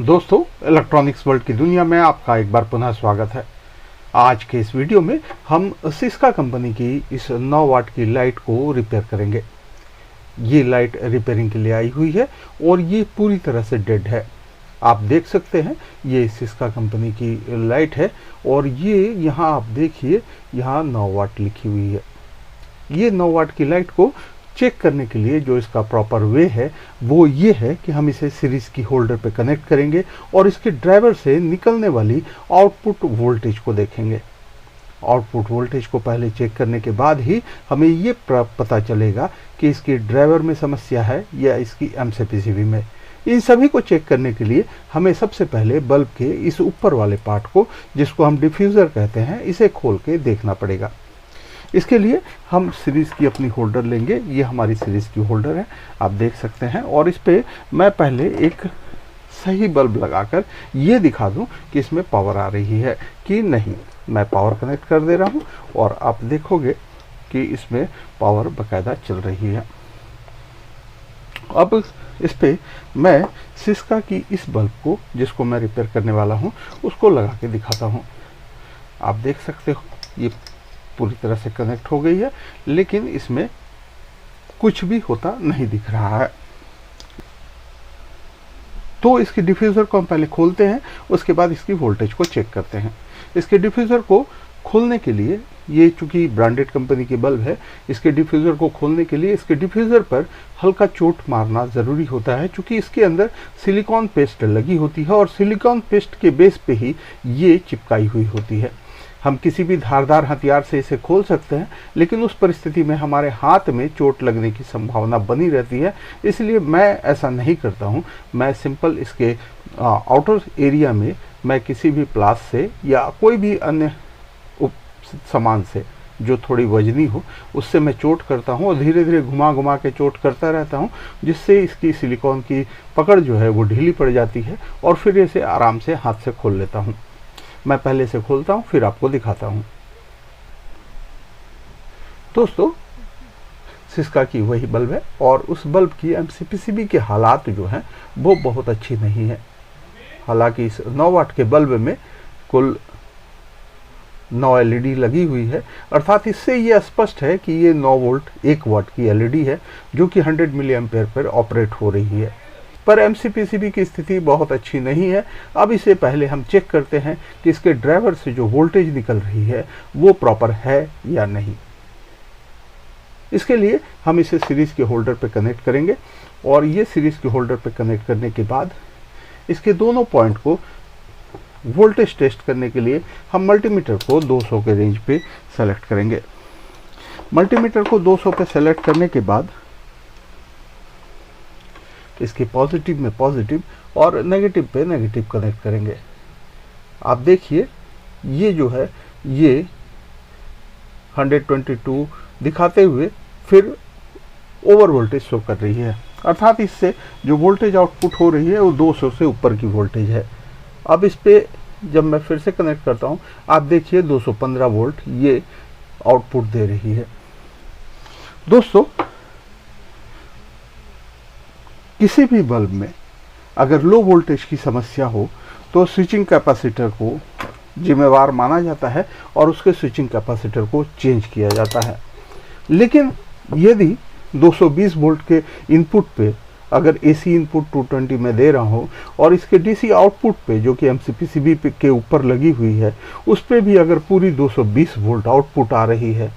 दोस्तों, electronics world की दुनिया में आपका एक बार पुनः स्वागत है। आज के इस वीडियो में हम सिस्का कंपनी की इस 9 वाट की लाइट को रिपेयर करेंगे। ये लाइट रिपेयरिंग के लिए आई हुई है और ये पूरी तरह से डेड है। आप देख सकते हैं ये सिस्का कंपनी की लाइट है और ये यहाँ आप देखिए, यहाँ 9 वाट लिखी हुई है। ये 9 वाट की लाइट को चेक करने के लिए जो इसका प्रॉपर वे है वो ये है कि हम इसे सीरीज की होल्डर पे कनेक्ट करेंगे और इसके ड्राइवर से निकलने वाली आउटपुट वोल्टेज को देखेंगे। आउटपुट वोल्टेज को पहले चेक करने के बाद ही हमें ये पता चलेगा कि इसकी ड्राइवर में समस्या है या इसकी एमसीपीसीबी में। इन सभी को चेक करने के लिए हमें सबसे पहले बल्ब के इस ऊपर वाले पार्ट को, जिसको हम डिफ्यूज़र कहते हैं, इसे खोल के देखना पड़ेगा। इसके लिए हम सीरीज़ की अपनी होल्डर लेंगे। ये हमारी सीरीज़ की होल्डर है, आप देख सकते हैं। और इस पे मैं पहले एक सही बल्ब लगाकर ये दिखा दूं कि इसमें पावर आ रही है कि नहीं। मैं पावर कनेक्ट कर दे रहा हूं और आप देखोगे कि इसमें पावर बाकायदा चल रही है। अब इस पे मैं सिस्का की इस बल्ब को, जिसको मैं रिपेयर करने वाला हूं, उसको लगा के दिखाता हूं। आप देख सकते हो ये पूरी तरह से कनेक्ट हो गई है, लेकिन इसमें कुछ भी होता नहीं दिख रहा है। तो इसके डिफ्यूज़र को हम पहले खोलते हैं, उसके बाद इसकी वोल्टेज को चेक करते हैं। इसके डिफ्यूज़र को खोलने के लिए, ये चूंकि ब्रांडेड कंपनी के बल्ब है, इसके डिफ्यूज़र को खोलने के लिए इसके डिफ्यूज़र पर हल्का चोट मारना ज़रूरी होता है, क्योंकि इसके अंदर सिलिकॉन पेस्ट लगी होती है और सिलिकॉन पेस्ट के बेस पे ही ये चिपकाई हुई होती है। हम किसी भी धारदार हथियार से इसे खोल सकते हैं, लेकिन उस परिस्थिति में हमारे हाथ में चोट लगने की संभावना बनी रहती है। इसलिए मैं ऐसा नहीं करता हूं। मैं सिंपल इसके आउटर एरिया में मैं किसी भी प्लास से या कोई भी अन्य सामान से जो थोड़ी वजनी हो, उससे मैं चोट करता हूं और धीरे धीरे घुमा घुमा के चोट करता रहता हूं, जिससे इसकी सिलिकॉन की पकड़ जो है वो ढीली पड़ जाती है और फिर इसे आराम से हाथ से खोल लेता हूं। मैं पहले इसे खोलता हूं, फिर आपको दिखाता हूं। दोस्तों, सिस्का की वही बल्ब है और उस बल्ब की एमसीपीसीबी के हालात जो हैं वो बहुत अच्छी नहीं है। हालांकि इस 9 वाट के बल्ब में कुल 9 एलईडी लगी हुई है, अर्थात इससे ये स्पष्ट है कि ये 9 वोल्ट 1 वाट की एलईडी है, जो कि 100 मिली एम्पेयर पर ऑपरेट हो रही है। पर एमसीपीसीबी की स्थिति बहुत अच्छी नहीं है। अब इसे पहले हम चेक करते हैं कि इसके ड्राइवर से जो वोल्टेज निकल रही है वो प्रॉपर है या नहीं। इसके लिए हम इसे सीरीज के होल्डर पे कनेक्ट करेंगे और ये सीरीज के होल्डर पे कनेक्ट करने के बाद इसके दोनों पॉइंट को वोल्टेज टेस्ट करने के लिए हम मल्टीमीटर को 200 के रेंज पे सेलेक्ट करेंगे। मल्टीमीटर को 200 पे सेलेक्ट करने के बाद इसके पॉजिटिव में पॉजिटिव और नेगेटिव पे नेगेटिव कनेक्ट करेंगे। आप देखिए ये जो है ये 122 दिखाते हुए फिर ओवर वोल्टेज शो कर रही है, अर्थात इससे जो वोल्टेज आउटपुट हो रही है वो 200 से ऊपर की वोल्टेज है। अब इस पे जब मैं फिर से कनेक्ट करता हूँ, आप देखिए 215 वोल्ट ये आउटपुट दे रही है। दोस्तों, किसी भी बल्ब में अगर लो वोल्टेज की समस्या हो तो स्विचिंग कैपेसिटर को जिम्मेवार माना जाता है और उसके स्विचिंग कैपेसिटर को चेंज किया जाता है। लेकिन यदि 220 वोल्ट के इनपुट पे अगर एसी इनपुट 220 में दे रहा हो और इसके डीसी आउटपुट पे, जो कि एमसीपीसीबी के ऊपर लगी हुई है, उस पे भी अगर पूरी 220 वोल्ट आउटपुट आ रही है,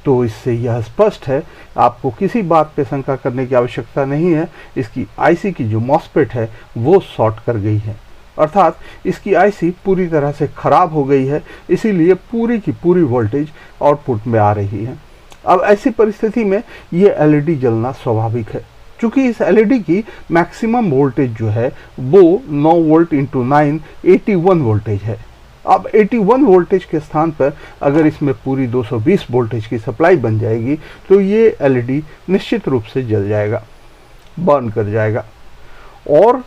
तो इससे यह स्पष्ट है, आपको किसी बात पे शंका करने की आवश्यकता नहीं है। इसकी आईसी की जो मॉसफेट है वो शॉर्ट कर गई है, अर्थात इसकी आईसी पूरी तरह से खराब हो गई है, इसीलिए पूरी की पूरी वोल्टेज आउटपुट में आ रही है। अब ऐसी परिस्थिति में ये एलईडी जलना स्वाभाविक है, क्योंकि इस एलईडी की मैक्सिमम वोल्टेज जो है वो 9 वोल्ट इंटू 9 81 वोल्टेज है। अब 81 वोल्टेज के स्थान पर अगर इसमें पूरी 220 वोल्टेज की सप्लाई बन जाएगी तो ये एलईडी निश्चित रूप से जल जाएगा, बर्न कर जाएगा और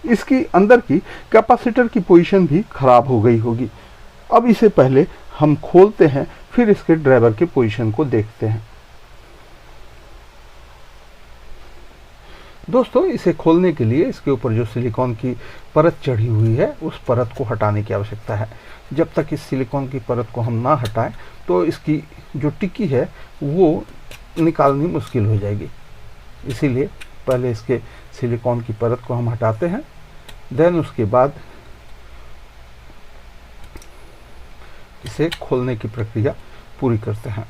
इसकी अंदर की कैपेसिटर की पोजीशन भी खराब हो गई होगी। अब इसे पहले हम खोलते हैं, फिर इसके ड्राइवर के पोजीशन को देखते हैं। दोस्तों इसे खोलने के लिए इसके ऊपर जो सिलिकॉन की परत चढ़ी हुई है उस परत को हटाने की आवश्यकता है। जब तक इस सिलिकॉन की परत को हम ना हटाएं तो इसकी जो टिक्की है वो निकालनी मुश्किल हो जाएगी। इसीलिए पहले इसके सिलिकॉन की परत को हम हटाते हैं, देन उसके बाद इसे खोलने की प्रक्रिया पूरी करते हैं।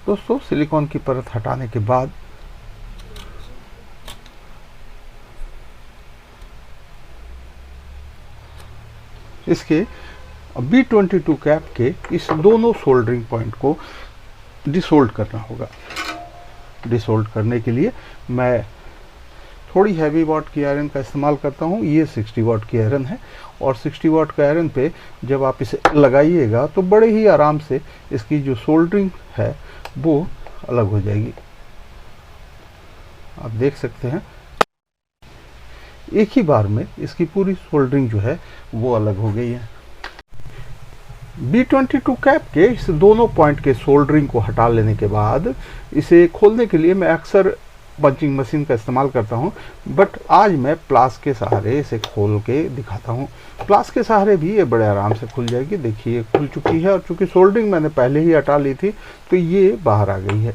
दोस्तों सिलिकॉन की परत हटाने के बाद इसके B22 कैप के इस दोनों सोल्डरिंग पॉइंट को डिसोल्ड करना होगा। डिसोल्ड करने के लिए मैं थोड़ी हैवी वाट की आयरन का इस्तेमाल करता हूँ। ये 60 वाट की आयरन है और 60 वाट का आयरन पे जब आप इसे लगाइएगा तो बड़े ही आराम से इसकी जो सोल्डरिंग है वो अलग हो जाएगी। आप देख सकते हैं एक ही बार में इसकी पूरी सोल्डरिंग जो है वो अलग हो गई है। B22 कैप के इस दोनों पॉइंट के सोल्डरिंग को हटा लेने के बाद इसे खोलने के लिए मैं अक्सर पंचिंग मशीन का इस्तेमाल करता हूं, बट आज मैं प्लास के सहारे इसे खोल के दिखाता हूं। प्लास के सहारे भी ये बड़े आराम से खुल जाएगी। देखिए खुल चुकी है और चूंकि सोल्डरिंग मैंने पहले ही हटा ली थी तो ये बाहर आ गई है।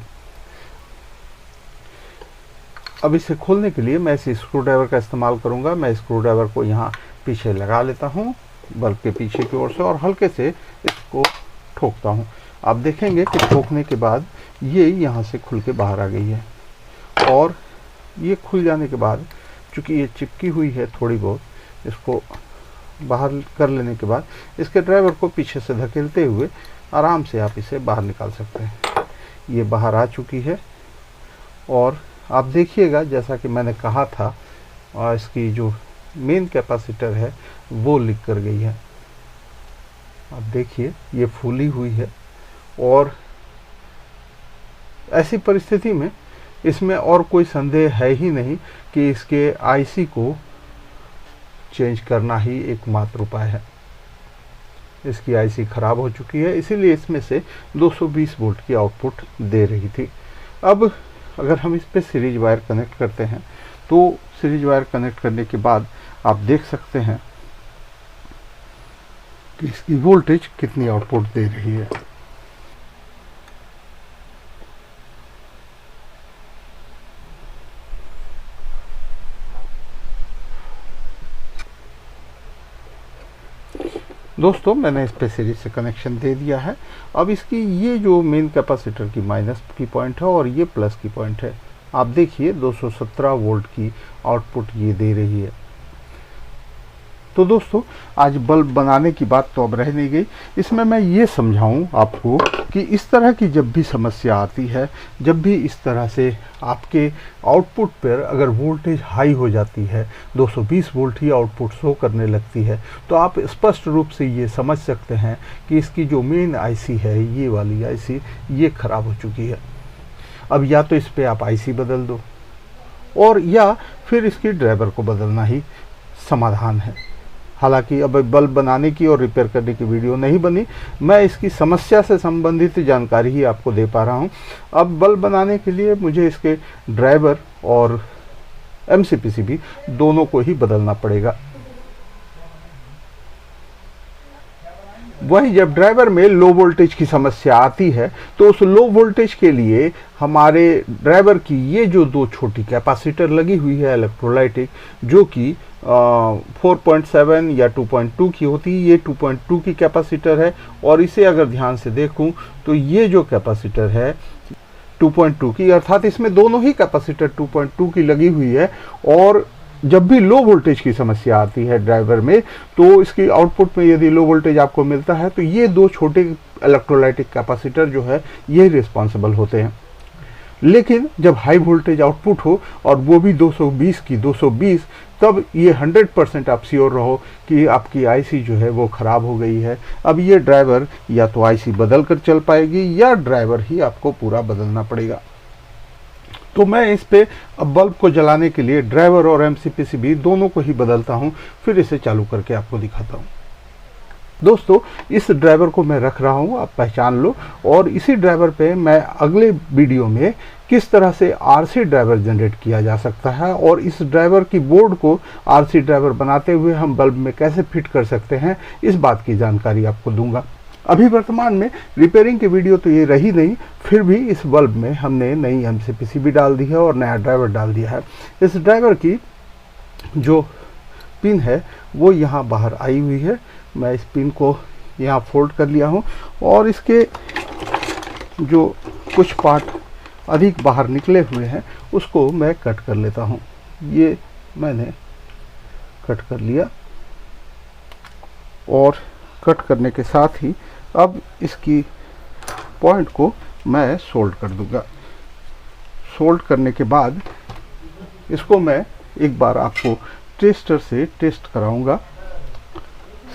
अब इसे खोलने के लिए मैं इस स्क्रू ड्राइवर का इस्तेमाल करूंगा। मैं स्क्रू ड्राइवर को यहाँ पीछे लगा लेता हूँ बल्ब के पीछे की ओर से और हल्के से इसको ठोकता हूँ। आप देखेंगे कि ठोकने के बाद ये यहाँ से खुल के बाहर आ गई है और ये खुल जाने के बाद चूँकि ये चिपकी हुई है थोड़ी बहुत, इसको बाहर कर लेने के बाद इसके ड्राइवर को पीछे से धकेलते हुए आराम से आप इसे बाहर निकाल सकते हैं। ये बाहर आ चुकी है और आप देखिएगा जैसा कि मैंने कहा था इसकी जो मेन कैपेसिटर है वो लीक कर गई है। आप देखिए ये फूली हुई है और ऐसी परिस्थिति में इसमें और कोई संदेह है ही नहीं कि इसके आईसी को चेंज करना ही एकमात्र उपाय है। इसकी आईसी खराब हो चुकी है, इसीलिए इसमें से 220 वोल्ट की आउटपुट दे रही थी। अब अगर हम इस पे सीरीज वायर कनेक्ट करते हैं तो सीरीज वायर कनेक्ट करने के बाद आप देख सकते हैं कि इसकी वोल्टेज कितनी आउटपुट दे रही है। दोस्तों मैंने इस पे सीरीज से कनेक्शन दे दिया है। अब इसकी ये जो मेन कैपेसिटर की माइनस की पॉइंट है और ये प्लस की पॉइंट है, आप देखिए 217 वोल्ट की आउटपुट ये दे रही है। तो दोस्तों आज बल्ब बनाने की बात तो अब रह नहीं गई। इसमें मैं ये समझाऊं आपको कि इस तरह की जब भी समस्या आती है, जब भी इस तरह से आपके आउटपुट पर अगर वोल्टेज हाई हो जाती है, 220 वोल्ट ही आउटपुट शो करने लगती है, तो आप स्पष्ट रूप से ये समझ सकते हैं कि इसकी जो मेन आईसी है, ये वाली आईसी, ये ख़राब हो चुकी है। अब या तो इस पर आप आईसी बदल दो और या फिर इसकी ड्राइवर को बदलना ही समाधान है। हालांकि अब बल्ब बनाने की और रिपेयर करने की वीडियो नहीं बनी, मैं इसकी समस्या से संबंधित जानकारी ही आपको दे पा रहा हूं। अब बल्ब बनाने के लिए मुझे इसके ड्राइवर और MCPCB दोनों को ही बदलना पड़ेगा। वही जब ड्राइवर में लो वोल्टेज की समस्या आती है तो उस लो वोल्टेज के लिए हमारे ड्राइवर की ये जो दो छोटी कैपेसिटर लगी हुई है इलेक्ट्रोलाइटिक, जो कि 4.7 या 2.2 की होती है, ये 2.2 की कैपेसिटर है। और इसे अगर ध्यान से देखूं तो ये जो कैपेसिटर है 2.2 की, अर्थात इसमें दोनों ही कैपेसिटर 2.2 की लगी हुई है। और जब भी लो वोल्टेज की समस्या आती है ड्राइवर में तो इसकी आउटपुट में यदि लो वोल्टेज आपको मिलता है तो ये दो छोटे इलेक्ट्रोलाइटिक कैपेसिटर जो है ये रिस्पॉन्सिबल होते हैं। लेकिन जब हाई वोल्टेज आउटपुट हो और वो भी 220 की 220, तब ये 100% आप श्योर रहो कि आपकी आईसी जो है वो ख़राब हो गई है। अब ये ड्राइवर या तो आईसी बदल कर चल पाएगी या ड्राइवर ही आपको पूरा बदलना पड़ेगा। तो मैं इस पे अब बल्ब को जलाने के लिए ड्राइवर और एमसीपीसीबी दोनों को ही बदलता हूं, फिर इसे चालू करके आपको दिखाता हूं। दोस्तों, इस ड्राइवर को मैं रख रहा हूं, आप पहचान लो। और इसी ड्राइवर पे मैं अगले वीडियो में किस तरह से आरसी ड्राइवर जनरेट किया जा सकता है और इस ड्राइवर की बोर्ड को आरसी ड्राइवर बनाते हुए हम बल्ब में कैसे फिट कर सकते हैं, इस बात की जानकारी आपको दूंगा। अभी वर्तमान में रिपेयरिंग की वीडियो तो ये रही नहीं, फिर भी इस बल्ब में हमने नई एमसीपीसीबी डाल दी है और नया ड्राइवर डाल दिया है। इस ड्राइवर की जो पिन है वो यहाँ बाहर आई हुई है। मैं इस पिन को यहाँ फोल्ड कर लिया हूँ और इसके जो कुछ पार्ट अधिक बाहर निकले हुए हैं उसको मैं कट कर लेता हूँ। ये मैंने कट कर लिया और कट करने के साथ ही अब इसकी पॉइंट को मैं सोल्ड कर दूंगा। सोल्ड करने के बाद इसको मैं एक बार आपको टेस्टर से टेस्ट कराऊंगा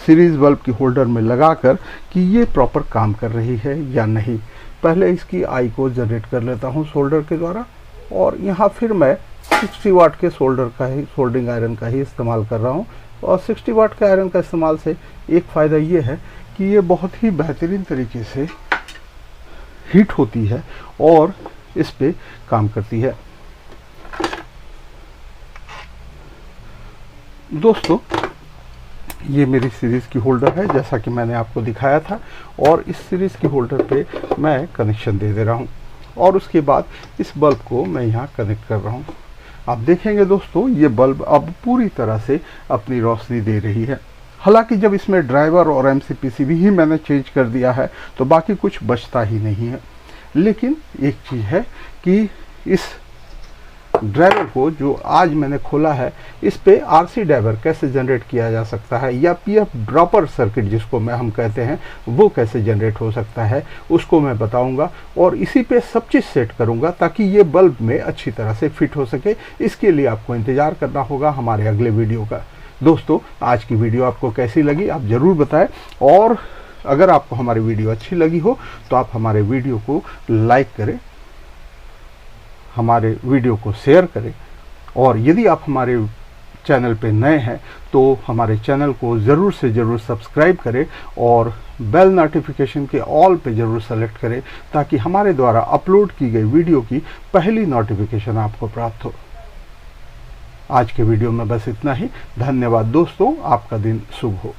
सीरीज बल्ब की होल्डर में लगाकर कि ये प्रॉपर काम कर रही है या नहीं। पहले इसकी आई को जनरेट कर लेता हूँ सोल्डर के द्वारा और यहाँ फिर मैं 60 वाट के सोल्डिंग आयरन का ही इस्तेमाल कर रहा हूँ। और 60 वाट के आयरन का इस्तेमाल से एक फ़ायदा ये है कि ये बहुत ही बेहतरीन तरीके से हीट होती है और इस पे काम करती है। दोस्तों, ये मेरी सीरीज़ की होल्डर है जैसा कि मैंने आपको दिखाया था और इस सीरीज़ की होल्डर पे मैं कनेक्शन दे रहा हूँ और उसके बाद इस बल्ब को मैं यहाँ कनेक्ट कर रहा हूँ। आप देखेंगे दोस्तों, ये बल्ब अब पूरी तरह से अपनी रोशनी दे रही है। हालांकि जब इसमें ड्राइवर और एमसीपीसीबी ही मैंने चेंज कर दिया है तो बाकी कुछ बचता ही नहीं है। लेकिन एक चीज़ है कि इस ड्राइवर को जो आज मैंने खोला है, इस पे आरसी ड्राइवर कैसे जनरेट किया जा सकता है या पीएफ ड्रॉपर सर्किट जिसको हम कहते हैं वो कैसे जनरेट हो सकता है, उसको मैं बताऊंगा और इसी पे सब चीज़ सेट करूंगा ताकि ये बल्ब में अच्छी तरह से फिट हो सके। इसके लिए आपको इंतज़ार करना होगा हमारे अगले वीडियो का। दोस्तों, आज की वीडियो आपको कैसी लगी आप ज़रूर बताएं और अगर आपको हमारी वीडियो अच्छी लगी हो तो आप हमारे वीडियो को लाइक करें, हमारे वीडियो को शेयर करें और यदि आप हमारे चैनल पे नए हैं तो हमारे चैनल को ज़रूर से ज़रूर सब्सक्राइब करें और बेल नोटिफिकेशन के ऑल पे ज़रूर सेलेक्ट करें ताकि हमारे द्वारा अपलोड की गई वीडियो की पहली नोटिफिकेशन आपको प्राप्त हो। आज के वीडियो में बस इतना ही। धन्यवाद दोस्तों, आपका दिन शुभ हो।